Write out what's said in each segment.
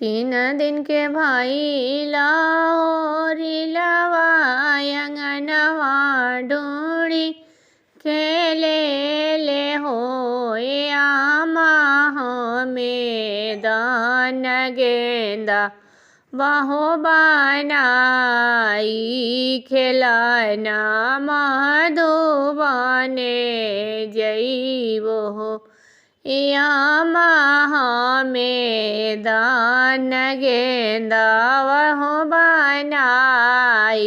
तीन दिन के भाई लाहोरी लवा अंगनवा ढूंढी खेले ले होए आमा हमें दान गेंदा बाहो बनाई खिलाना मधुबने जइबो आमा हमें दान गेंदा बाहो बनाई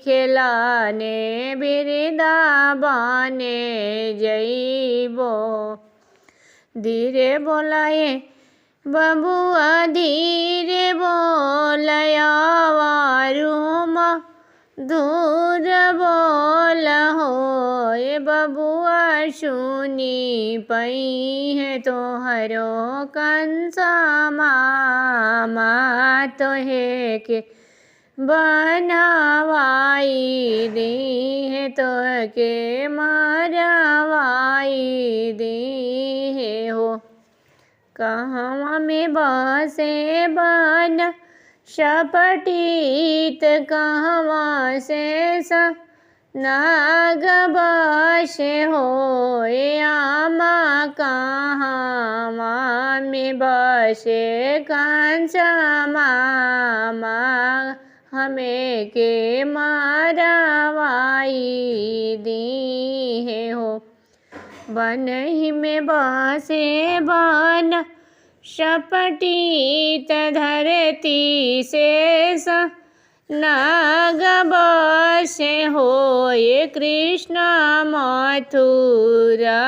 खिलाने वृंदावने जइबो। धीरे बोलाए बबुआ धीरे बोलया वारूम दूर बोल होए बबुआ सुनी पई है तोहरो कंसा मामा तोहे के बनवाई दी है तोहके मरवाई दी है हो। कहवा में बसे बन शपटीत कहवा से नाग बसे होए आमा कहवा में बसे कंस मामा हमें के मरवाई दी है हो। बन ही में बसे बन शपटीत धरती से नाग बसे होए कृष्ण मथुरा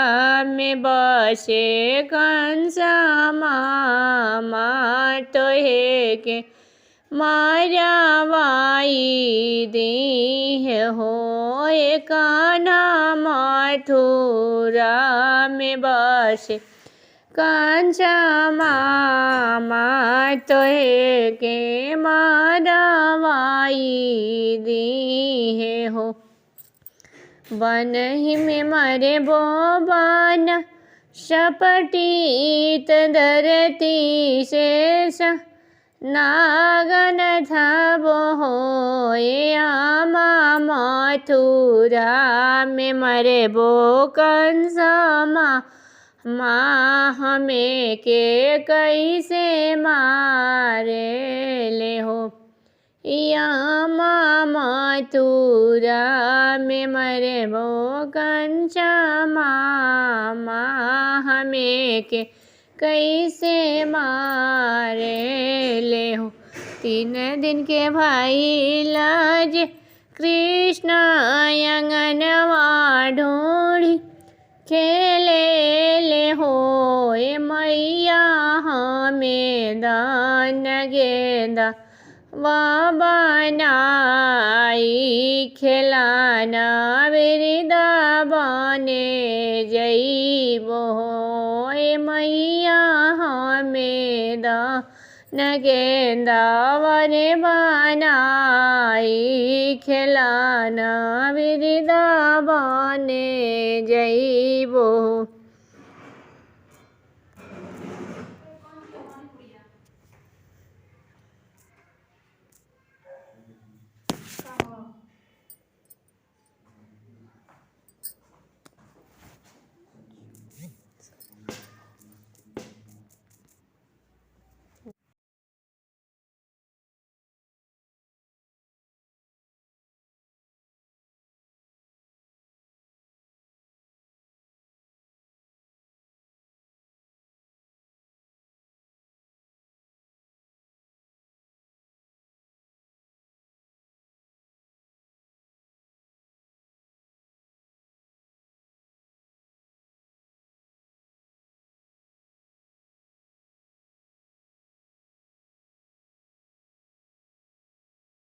में बसे कंस मामा तोहे के मरवाई दी है होए कान्हा मथुरा में बसे कंस मामा तोहे के मरवाई दी है हो। बन ही में मरे बो बन शपटीत धरती से नागन थबो होए आमा मथुरा में मरे बो कंस माँ हमें के कैसे मारे ले हो। आमा मथुरा में मरे बो कंस मामा हमें के कैसे मारे ले हो। तीन दिन के भाई लाज कृष्ण अंगनवा ढूंढी खेले ले होए मैया हमें दान गेंदा वा बनाई खिलाना वृंदावने जइबो होए मैया हमें दान गेंदा वन बनाई खिलाना वृंदावने जइबो।